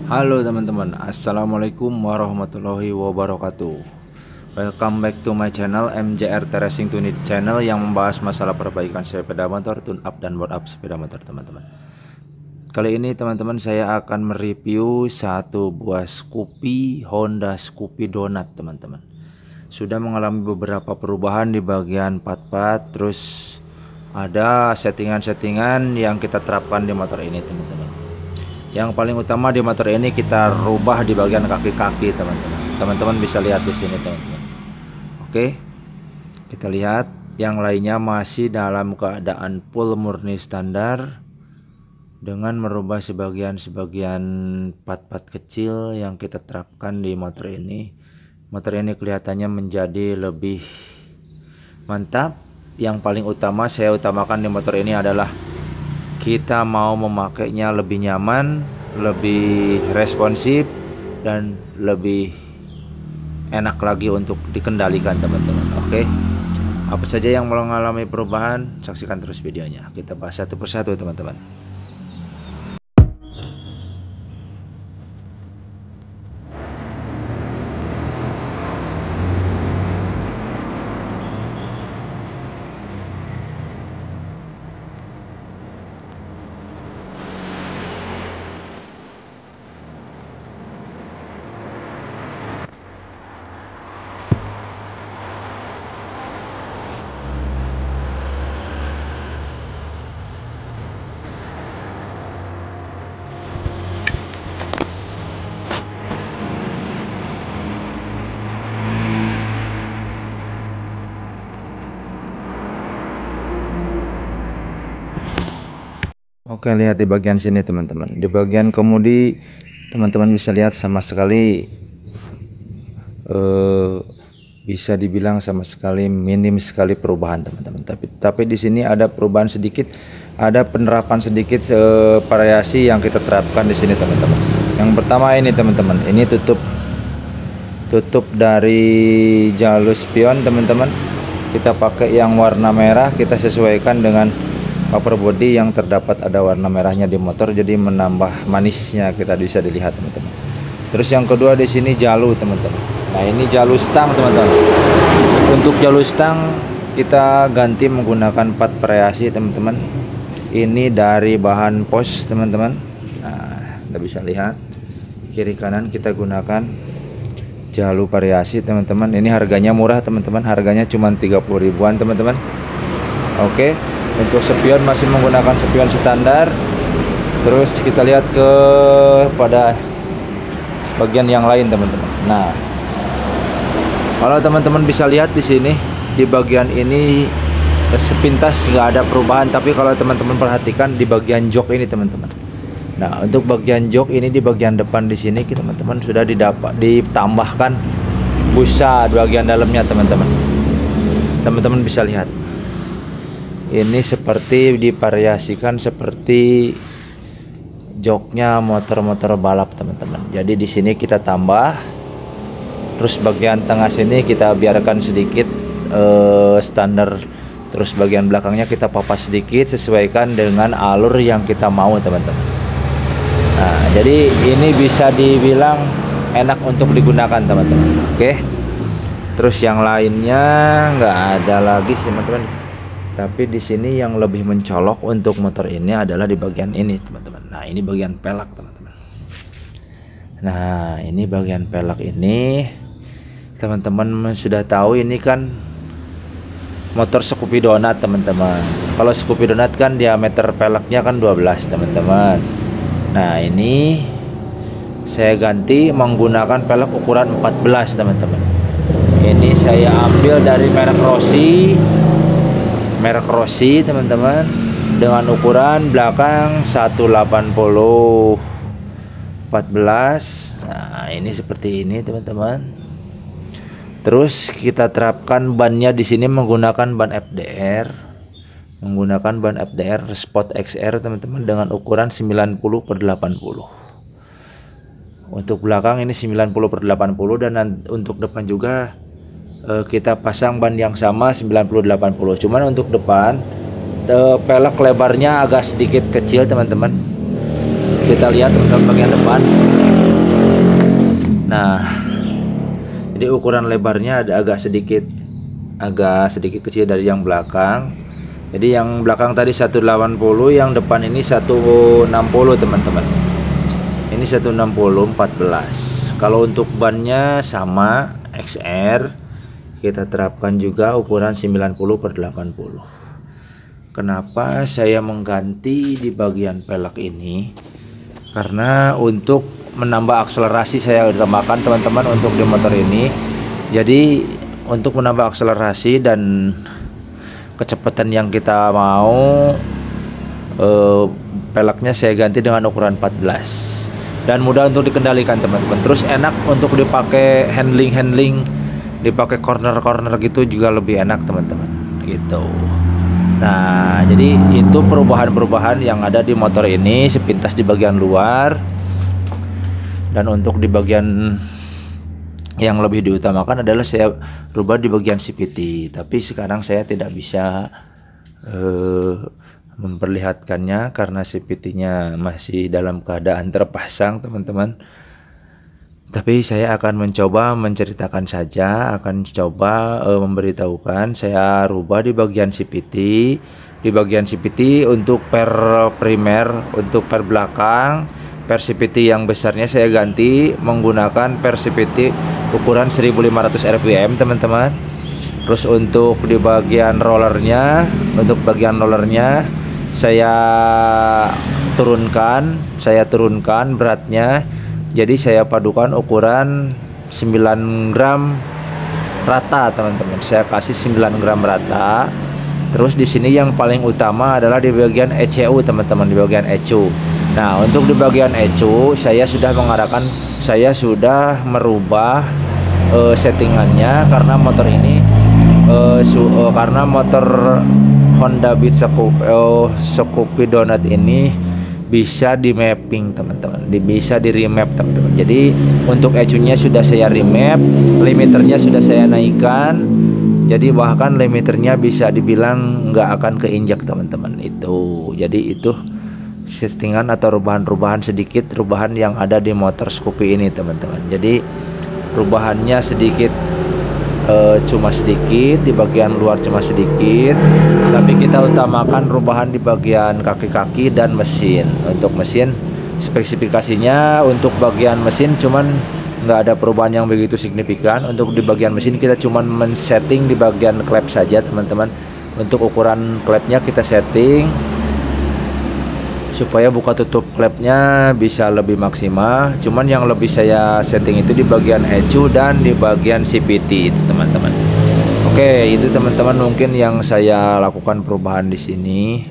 Halo teman-teman, assalamualaikum warahmatullahi wabarakatuh. Welcome back to my channel MJR Racing Unit channel yang membahas masalah perbaikan sepeda motor, tune up dan board up sepeda motor teman-teman. Kali ini teman-teman saya akan mereview satu buah Scoopy Honda Scoopy Donut teman-teman. Sudah mengalami beberapa perubahan di bagian part-part, terus ada settingan-settingan yang kita terapkan di motor ini teman-teman. Yang paling utama di motor ini kita rubah di bagian kaki-kaki teman-teman. Teman-teman bisa lihat di sini teman-teman. Oke, kita lihat yang lainnya masih dalam keadaan full murni standar dengan merubah sebagian-sebagian part-part kecil yang kita terapkan di motor ini. Motor ini kelihatannya menjadi lebih mantap. Yang paling utama saya utamakan di motor ini adalah kita mau memakainya lebih nyaman, lebih responsif, dan lebih enak lagi untuk dikendalikan teman-teman. Oke, apa saja yang mengalami perubahan, saksikan terus videonya. Kita bahas satu persatu teman-teman. Oke, lihat di bagian sini teman-teman. Di bagian kemudi teman-teman bisa lihat sama sekali bisa dibilang sama sekali minim sekali perubahan teman-teman. Tapi di sini ada perubahan sedikit, ada penerapan sedikit variasi yang kita terapkan di sini teman-teman. Yang pertama ini teman-teman, ini tutup dari jalur spion teman-teman. Kita pakai yang warna merah, kita sesuaikan dengan cover body yang terdapat ada warna merahnya di motor, jadi menambah manisnya kita bisa dilihat teman-teman. Terus yang kedua di sini jalur teman-teman. Nah, ini jalur stang teman-teman. Untuk jalur stang kita ganti menggunakan part variasi teman-teman. Ini dari bahan pos teman-teman. Nah, Anda bisa lihat kiri kanan kita gunakan jalur variasi teman-teman. Ini harganya murah teman-teman, harganya cuma 30 ribuan teman-teman. Oke, untuk spion masih menggunakan spion standar. Terus kita lihat ke pada bagian yang lain teman-teman. Nah, kalau teman-teman bisa lihat di sini di bagian ini sepintas nggak ada perubahan, tapi kalau teman-teman perhatikan di bagian jok ini teman-teman. Nah, untuk bagian jok ini di bagian depan di sini teman-teman sudah ditambahkan busa di bagian dalamnya teman-teman. Teman-teman bisa lihat. Ini seperti divariasikan seperti joknya motor-motor balap teman-teman. Jadi di sini kita tambah, terus bagian tengah sini kita biarkan sedikit standar, terus bagian belakangnya kita papas sedikit sesuaikan dengan alur yang kita mau teman-teman. Nah, jadi ini bisa dibilang enak untuk digunakan teman-teman. Oke, terus yang lainnya nggak ada lagi sih teman-teman. Tapi di sini yang lebih mencolok untuk motor ini adalah di bagian ini teman-teman. Nah, ini bagian pelak teman-teman. Nah, ini bagian pelak ini teman-teman sudah tahu, ini kan motor Scoopy Donut teman-teman. Kalau Scoopy Donut kan diameter pelaknya kan 12 teman-teman. Nah, ini saya ganti menggunakan pelak ukuran 14 teman-teman. Ini saya ambil dari merek Rossi teman-teman, dengan ukuran belakang 180 14. Nah, ini seperti ini teman-teman. Terus kita terapkan bannya di sini menggunakan ban FDR, Sport XR teman-teman, dengan ukuran 90/80. Untuk belakang ini 90/80, dan untuk depan juga kita pasang ban yang sama 90/80. Cuman untuk depan pelek lebarnya agak sedikit kecil teman-teman. Kita lihat teman-teman bagian depan. Nah, jadi ukuran lebarnya ada agak sedikit kecil dari yang belakang. Jadi yang belakang tadi 180, yang depan ini 160 teman-teman. Ini 160 14. Kalau untuk bannya sama XR, kita terapkan juga ukuran 90/80. Kenapa saya mengganti di bagian pelek ini? Karena untuk menambah akselerasi saya tambahkan teman-teman untuk di motor ini. Jadi untuk menambah akselerasi dan kecepatan yang kita mau, peleknya saya ganti dengan ukuran 14 dan mudah untuk dikendalikan teman-teman. Terus enak untuk dipakai handling, dipakai corner gitu juga lebih enak teman-teman gitu. Nah, jadi itu perubahan-perubahan yang ada di motor ini sepintas di bagian luar. Dan untuk di bagian yang lebih diutamakan adalah saya rubah di bagian CVT. Tapi sekarang saya tidak bisa memperlihatkannya karena CVT-nya masih dalam keadaan terpasang teman-teman. Tapi saya akan mencoba menceritakan saja, akan coba memberitahukan. Saya rubah di bagian CVT. Di bagian CVT untuk per primer, untuk per belakang, per CVT yang besarnya saya ganti menggunakan per CVT ukuran 1500 rpm teman-teman. Terus untuk di bagian rollernya, saya turunkan beratnya. Jadi saya padukan ukuran 9 gram rata teman-teman. Saya kasih 9 gram rata. Terus di sini yang paling utama adalah di bagian ECU teman-teman, di bagian ECU. Nah, untuk di bagian ECU saya sudah merubah settingannya karena motor ini karena motor Honda Beat Scoopy Donut ini bisa di mapping teman-teman, bisa di remap teman-teman. Jadi untuk ECU-nya sudah saya remap, limiternya sudah saya naikkan. Jadi bahkan limiternya bisa dibilang nggak akan keinjak teman-teman itu. Jadi itu settingan atau rubahan yang ada di motor Scoopy ini teman-teman. Jadi perubahannya sedikit, cuma sedikit di bagian luar, cuma sedikit, tapi kita utamakan perubahan di bagian kaki-kaki dan mesin. Untuk mesin spesifikasinya, untuk bagian mesin cuman nggak ada perubahan yang begitu signifikan. Untuk di bagian mesin kita cuman men-setting di bagian klep saja teman-teman. Untuk ukuran klepnya kita setting supaya buka tutup klepnya bisa lebih maksimal. Cuman yang lebih saya setting itu di bagian ECU dan di bagian CVT itu teman-teman. Oke, itu teman-teman mungkin yang saya lakukan perubahan di sini.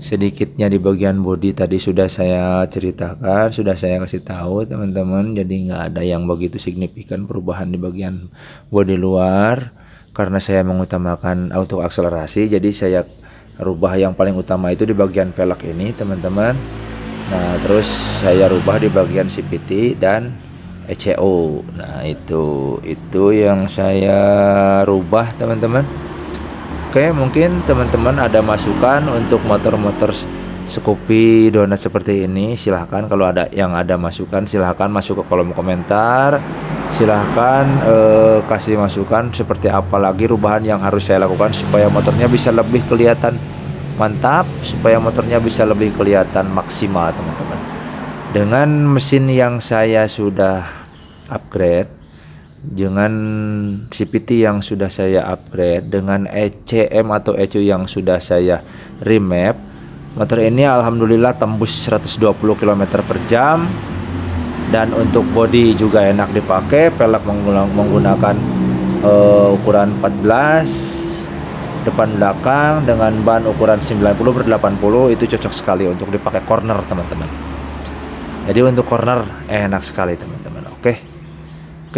Sedikitnya di bagian bodi tadi sudah saya ceritakan, sudah saya kasih tahu teman-teman. Jadi nggak ada yang begitu signifikan perubahan di bagian bodi luar karena saya mengutamakan auto akselerasi. Jadi saya rubah yang paling utama itu di bagian velg ini teman-teman. Nah, terus saya rubah di bagian CVT dan ECU. Nah, itu yang saya rubah teman-teman. Oke, mungkin teman-teman ada masukan untuk motor-motor Scoopy Donut seperti ini, silahkan. Kalau ada yang ada masukan silahkan masuk ke kolom komentar. Silahkan kasih masukan seperti apa lagi rubahan yang harus saya lakukan supaya motornya bisa lebih kelihatan mantap, supaya motornya bisa lebih kelihatan maksimal teman-teman. Dengan mesin yang saya sudah upgrade, dengan CVT yang sudah saya upgrade, dengan ECM atau ECU yang sudah saya remap, motor ini alhamdulillah tembus 120 km/jam. Dan untuk bodi juga enak dipakai, pelek menggunakan ukuran 14 depan belakang dengan ban ukuran 90/80. Itu cocok sekali untuk dipakai corner teman-teman. Jadi untuk corner enak sekali teman-teman. Oke,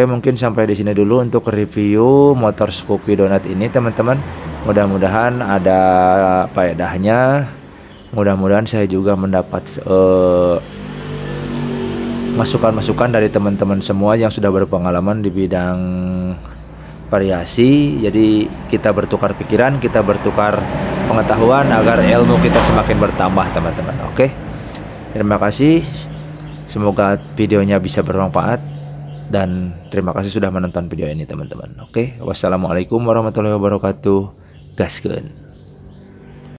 mungkin sampai di sini dulu untuk review motor Scoopy Donut ini teman-teman. Mudah-mudahan ada faedahnya. Mudah-mudahan saya juga mendapat masukan-masukan dari teman-teman semua yang sudah berpengalaman di bidang variasi. Jadi kita bertukar pikiran, kita bertukar pengetahuan agar ilmu kita semakin bertambah teman-teman. Oke, terima kasih, semoga videonya bisa bermanfaat. Dan terima kasih sudah menonton video ini teman-teman. Oke, wassalamualaikum warahmatullahi wabarakatuh. Gaskeun.